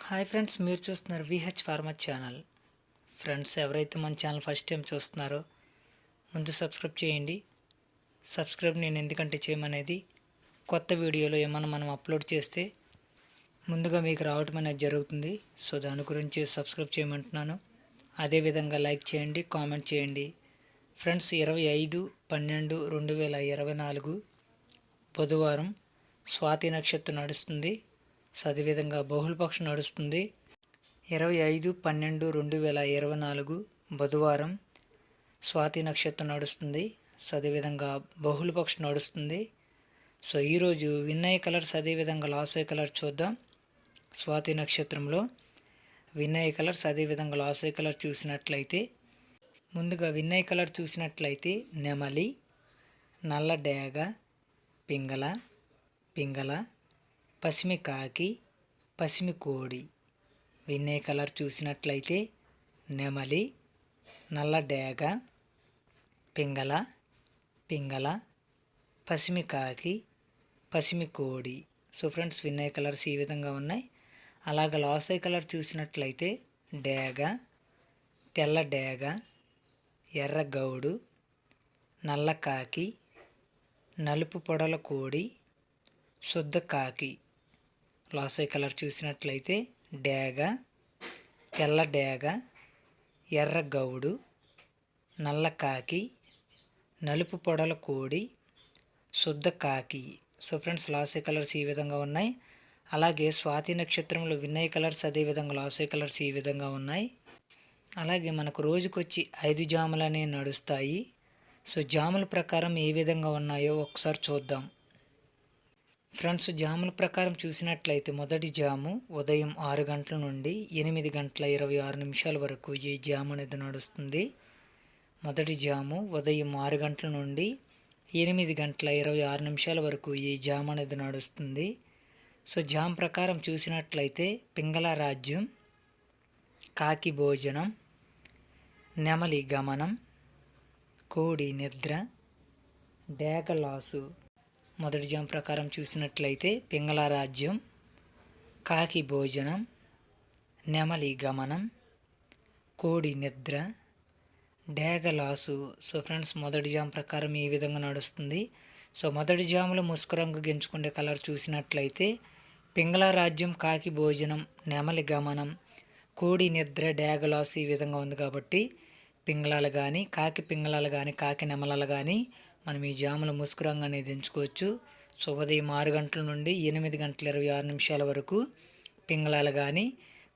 Hi friends, మీరు చూస్తున్నారు VH pharma channel. Friends, ఎవరైతే మన ఛానల్ ఫస్ట్ టైం చూస్తున్నారో ముందు సబ్స్క్రైబ్ చేయండి. సబ్స్క్రైబ్ నేను ఎందుకంటే చేయమనేది కొత్త వీడియోలో ఏమైనా మనం అప్లోడ్ చేస్తే ముందుగా మీకు రావటం అనేది జరుగుతుంది. సో దాని గురించి సబ్స్క్రైబ్ చేయమంటున్నాను. అదేవిధంగా లైక్ చేయండి, కామెంట్ చేయండి. ఫ్రెండ్స్, 25/12/2024 బుధవారం స్వాతి నక్షత్రం నడుస్తుంది. సో అదేవిధంగా బహుళపక్షం నడుస్తుంది. 25/12/2024 బుధవారం స్వాతి నక్షత్రం నడుస్తుంది. సో అదేవిధంగా బహుళపక్షం నడుస్తుంది. సో ఈరోజు విన్నయ్య కలర్స్ అదేవిధంగా లాస్ అయ్యే కలర్ చూద్దాం. స్వాతి నక్షత్రంలో విన్నయ్య కలర్స్ అదేవిధంగా లాస్ అయ్యే కలర్ చూసినట్లయితే, ముందుగా విన్నయ్య కలర్ చూసినట్లయితే నెమలి, నల్ల డేగ, పింగళ, పసిమి కాకి, పసిమి కోడి. విన్నయ్య కలర్ చూసినట్లయితే నెమలి, నల్ల డేగ, పింగళ, పసిమి కాకి, పసిమి కోడి. సో ఫ్రెండ్స్, విన్నయ్య కలర్స్ ఈ విధంగా ఉన్నాయి. అలాగే లాస్ అయ్యే కలర్ చూసినట్లయితే డేగ, తెల్ల డేగ, ఎర్ర గౌడు, నల్ల కాకి, నలుపు పొడల కోడి, శుద్ధ కాకి. లాస్ అయ్యే కలర్ చూసినట్లయితే డేగ, తెల్ల డేగ, ఎర్ర గౌడు, నల్ల కాకి, నలుపు పొడల కోడి, శుద్ధ కాకి. సో ఫ్రెండ్స్, లాస్ అయ్యే కలర్స్ ఈ విధంగా ఉన్నాయి. అలాగే స్వాతి నక్షత్రంలో విన్నయ్య కలర్స్ అదేవిధంగా లాస్ అయ్యే కలర్స్ ఈ విధంగా ఉన్నాయి. అలాగే మనకు రోజుకొచ్చి 5 జాములు అనేవి నడుస్తాయి. సో జాముల ప్రకారం ఏ విధంగా ఉన్నాయో ఒకసారి చూద్దాం. ఫ్రెండ్స్, జాముల ప్రకారం చూసినట్లయితే మొదటి జాము ఉదయం 6 గంటల నుండి 8:26 వరకు ఈ జాము అనేది నడుస్తుంది. మొదటి జాము ఉదయం 6 గంటల నుండి 8:26 వరకు ఈ జాము అనేది నడుస్తుంది. సో జామ్ ప్రకారం చూసినట్లయితే పింగళ రాజ్యం, కాకి భోజనం, నెమలి గమనం, కోడి నిద్ర, డేగ లాసు. మొదటి జామ్ ప్రకారం చూసినట్లయితే పింగళ రాజ్యం, కాకి భోజనం, నెమలి గమనం, కోడి నిద్ర, డేగ లాసు. సో ఫ్రెండ్స్, మొదటి జామ్ ప్రకారం ఈ విధంగా నడుస్తుంది. సో మొదటి జాములో ముసుగు రంగు గెంచుకునే కలర్ చూసినట్లయితే పింగళ రాజ్యం, కాకి భోజనం, నెమలి గమనం, కోడి నిద్ర, డేగ లాసు ఈ విధంగా ఉంది. కాబట్టి పింగళాలు కానీ, కాకి పింగళాలు కానీ, కాకి నెమలాలు కానీ మనం ఈ జాముల ముసుగు రంగు అనేది ఎంచుకోవచ్చు. సో ఉదయం 6 గంటల నుండి 8:26 వరకు పింగళాలు కానీ,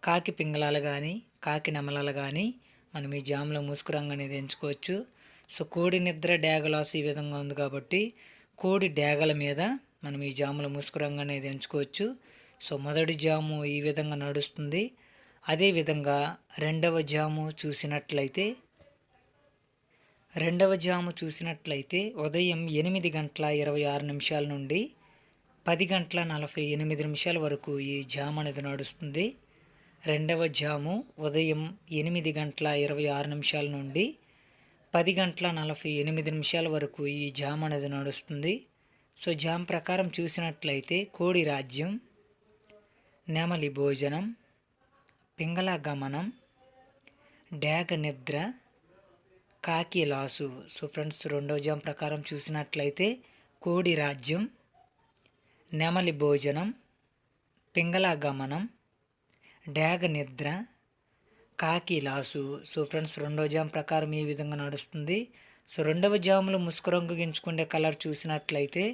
కాకి పింగళాలు కానీ, కాకి నెమలాలు కానీ మనం ఈ జాముల ముసుగు రంగు అనేది ఎంచుకోవచ్చు. సో కోడి నిద్ర, డేగ లాస్ ఈ విధంగా ఉంది. కాబట్టి కోడి డేగల మీద మనం ఈ జాముల ముసుగు రంగు అనేది ఎంచుకోవచ్చు. సో మొదటి జాము ఈ విధంగా నడుస్తుంది. అదేవిధంగా రెండవ జాము చూసినట్లయితే ఉదయం 8:26 నుండి 10:48 వరకు ఈ జాము అనేది నడుస్తుంది. రెండవ జాము ఉదయం 8:26 నుండి 10:48 వరకు ఈ జాము అనేది నడుస్తుంది. సో జామ్ ప్రకారం చూసినట్లయితే కోడి రాజ్యం, నెమలి భోజనం, పింగళ గమనం, డేగ నిద్ర, కాకి లాసు. సో ఫ్రెండ్స్, రెండవ జామ్ ప్రకారం చూసినట్లయితే కోడి రాజ్యం, నెమలి భోజనం, పింగళ గమనం, డేగ నిద్ర, కాకి లాసు. సో ఫ్రెండ్స్, రెండవ జామ్ ప్రకారం ఈ విధంగా నడుస్తుంది. సో రెండవ జాములో ముసుగు రంగు గెంచుకునే కలర్ చూసినట్లయితే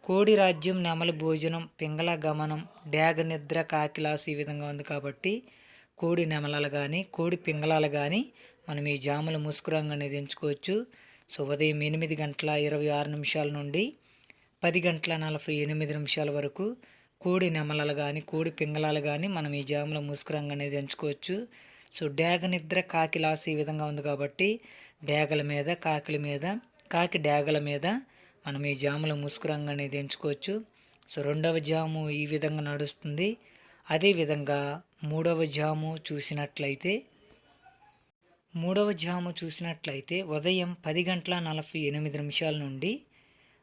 కోడి రాజ్యం, నెమలి భోజనం, పింగళ గమనం, డేగ నిద్ర, కాకి లాసు ఈ విధంగా ఉంది. కాబట్టి కోడి నెమలాలు కానీ, కోడి పింగళాలు కానీ మనం ఈ జాముల ముసుగు రంగు అనేది ఎంచుకోవచ్చు. సో ఉదయం 8:26 నుండి 10:48 వరకు కోడి నెమలాలు కానీ, కోడి పింగళాలు కానీ మనం ఈ జాముల ముసుగు రంగు అనేది ఎంచుకోవచ్చు. సో డేగ నిద్ర, కాకి లాస్ ఈ విధంగా ఉంది. కాబట్టి డేగల మీద, కాకి డేగల మీద మనం ఈ జాముల ముసుగు రంగు అనేది ఎంచుకోవచ్చు. సో రెండవ జాము ఈ విధంగా నడుస్తుంది. అదేవిధంగా మూడవ జాము చూసినట్లయితే ఉదయం 10:48 నుండి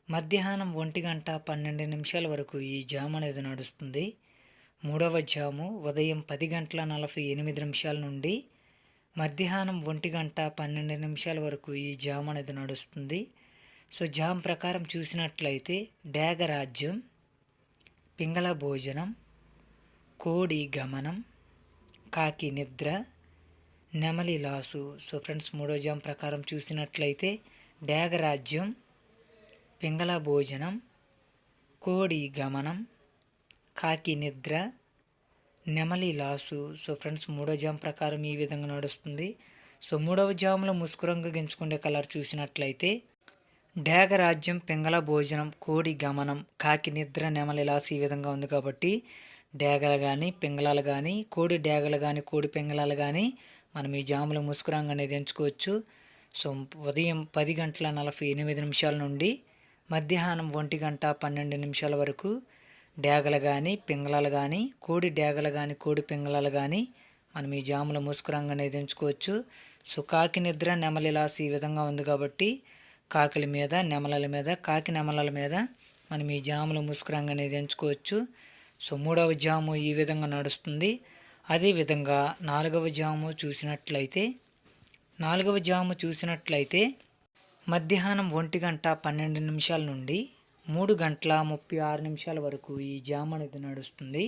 మధ్యాహ్నం 1:12 వరకు ఈ జాము అనేది నడుస్తుంది. మూడవ జాము ఉదయం 10:48 నుండి మధ్యాహ్నం 1:12 వరకు ఈ జామ్ అనేది నడుస్తుంది. సో జామ్ ప్రకారం చూసినట్లయితే డ్యాగరాజ్యం, పింగళ భోజనం, కోడి గమనం, కాకి నిద్ర, నెమలి లాసు. సో ఫ్రెండ్స్, మూడో జామ్ ప్రకారం చూసినట్లయితే డ్యాగరాజ్యం, పింగళ భోజనం, కోడి గమనం, కాకి నిద్ర, నెమలి లాసు. సో ఫ్రెండ్స్, మూడో జామ్ ప్రకారం ఈ విధంగా నడుస్తుంది. సో మూడవ జాములో ముసుగు రంగు గెంచుకునే కలర్ చూసినట్లయితే డ్యాగరాజ్యం, పింగళ భోజనం, కోడి గమనం, కాకి నిద్ర, నెమలి లాసు ఈ విధంగా ఉంది కాబట్టి డ్యాగలు కానీ పింగళాలు కానీ కోడి డ్యాగలు కానీ కోడి పింగళాలు కానీ మనం ఈ జాములో ముసుగు రంగు అనేది ఎంచుకోవచ్చు. సో ఉదయం 10:48 నుండి మధ్యాహ్నం 1:12 వరకు డ్యాగలు కానీ పింగళాలు కానీ కోడి డ్యాగలు కానీ కోడి పింగళాలు కానీ మనం ఈ జాములో ముసుగు రంగు అనేది ఎంచుకోవచ్చు. సో కాకి నిద్ర, నెమలి లాసు ఈ విధంగా ఉంది కాబట్టి కాకుల మీద, నెమలల మీద, కాకి నెమలల మీద మనం ఈ జాములో ముసుగు రంగు అనేది ఎంచుకోవచ్చు. సో మూడవ జాము ఈ విధంగా నడుస్తుంది. అదేవిధంగా నాలుగవ జాము చూసినట్లయితే మధ్యాహ్నం 1:12 నుండి 3:36 వరకు ఈ జాము అనేది నడుస్తుంది.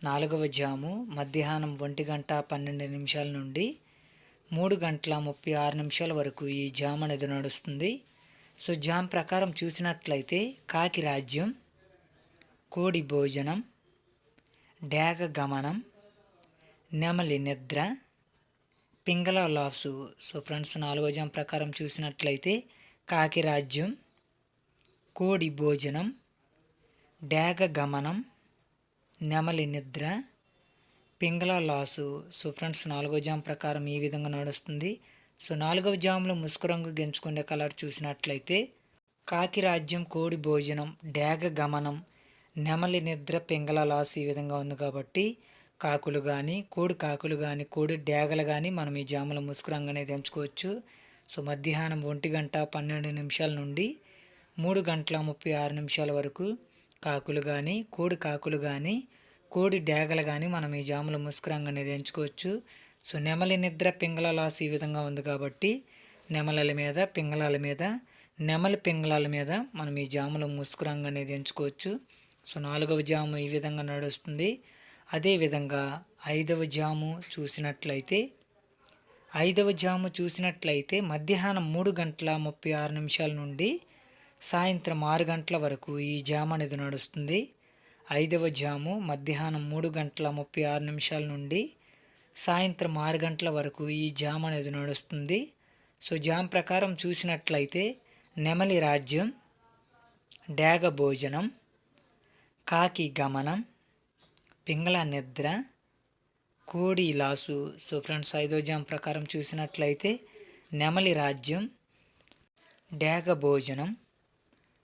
నాలుగవ జాము మధ్యాహ్నం 1:12 నుండి 3:36 వరకు ఈ జామ్ అనేది నడుస్తుంది. సో జామ్ ప్రకారం చూసినట్లయితే కాకి రాజ్యం, కోడి భోజనం, డ్యాగ గమనం, నెమలి నిద్ర, పింగళ లాసు. సో ఫ్రెండ్స్, నాలుగో జామ్ ప్రకారం చూసినట్లయితే కాకి రాజ్యం, కోడి భోజనం, డ్యాగ గమనం, నెమలి నిద్ర, పింగళ లాసు. సో ఫ్రెండ్స్, నాలుగో జామ్ ప్రకారం ఈ విధంగా నడుస్తుంది. సో నాలుగవ జాములో ముసుగు రంగు గెంచుకునే కలర్ చూసినట్లయితే కాకి రాజ్యం, కోడి భోజనం, డ్యాగ గమనం, నెమలి నిద్ర, పింగళ లాసు ఈ విధంగా ఉంది కాబట్టి కాకులు కానీ కాకులు కానీ కోడి డ్యాగలు కానీ మనం ఈ జాములో ముసుగు రంగు అనేది ఎంచుకోవచ్చు. సో మధ్యాహ్నం 1:12 నుండి 3:36 వరకు కాకులు కానీ కోడి డ్యాగలు కానీ మనం ఈ జాములో ముసుగు రంగు అనేది ఎంచుకోవచ్చు. సో నెమలి నిద్ర, పింగళ లాసు ఈ విధంగా ఉంది కాబట్టి నెమలి మీద, పింగళాల మీద, నెమలి పింగళాల మీద మనం ఈ జాములో ముసుగు రంగు అనేది ఎంచుకోవచ్చు. సో నాలుగవ జాము ఈ విధంగా నడుస్తుంది. అదేవిధంగా ఐదవ జాము చూసినట్లయితే మధ్యాహ్నం 3:36 నుండి సాయంత్రం 6 గంటల వరకు ఈ జాము అనేది నడుస్తుంది. ఐదవ జాము మధ్యాహ్నం 3:36 నుండి సాయంత్రం 6 గంటల వరకు ఈ జామ్ అనేది నడుస్తుంది. సో జామ్ ప్రకారం చూసినట్లయితే నెమలి రాజ్యం, డ్యాగ భోజనం, కాకి గమనం, పింగళ నిద్ర, కోడి లాసు. సో ఫ్రెండ్స్, ఐదో జామ్ ప్రకారం చూసినట్లయితే నెమలి రాజ్యం, డ్యాగ భోజనం,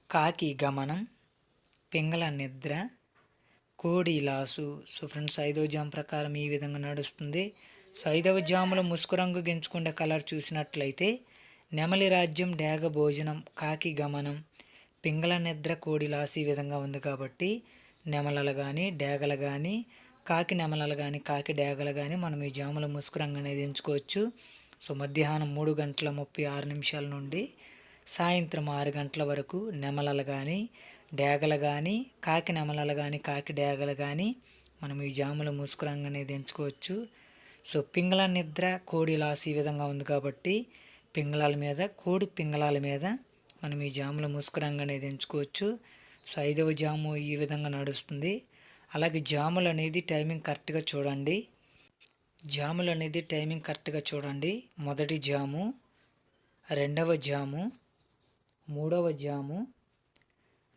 కాకి గమనం, పింగళ నిద్ర, కోడి లాసు. సో ఫ్రెండ్స్, ఐదో జామ్ ప్రకారం ఈ విధంగా నడుస్తుంది. సో ఐదవ జాములో ముసుగు రంగు గెంచుకునే కలర్ చూసినట్లయితే నెమలి రాజ్యం, డ్యాగ భోజనం, కాకి గమనం, పింగళ నిద్ర, కోడి లాసు ఈ విధంగా ఉంది కాబట్టి నెమలలు కానీ డ్యాగలు కానీ కాకి నెమలలు కానీ కాకి డ్యాగలు కానీ మనం ఈ జాములో ముసుగు రంగు అనేది ఎంచుకోవచ్చు. సో మధ్యాహ్నం 3:36 నుండి సాయంత్రం 6 గంటల వరకు నెమలలు కానీ డ్యాగలు కానీ కాకి నెమలలు కానీ కాకి డ్యాగలు కానీ మనం ఈ జాములో ముసుగు రంగు అనేది ఎంచుకోవచ్చు. సో పింగళ నిద్ర, కోడి లాసు ఈ విధంగా ఉంది కాబట్టి పింగళాల మీద, కోడి పింగళాల మీద మనం ఈ జాములో ముసుగు రంగు అనేది ఎంచుకోవచ్చు. సో ఐదవ జాము ఈ విధంగా నడుస్తుంది. అలాగే జాములు అనేది టైమింగ్ కరెక్ట్గా చూడండి. మొదటి జాము, రెండవ జాము, మూడవ జాము,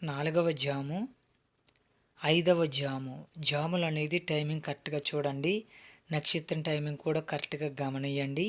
నాలుగవ జాము, ఐదవ జాము. జాములు అనేది టైమింగ్ కరెక్ట్గా చూడండి. నక్షత్రం టైమింగ్ కూడా కరెక్ట్గా గమనియండి.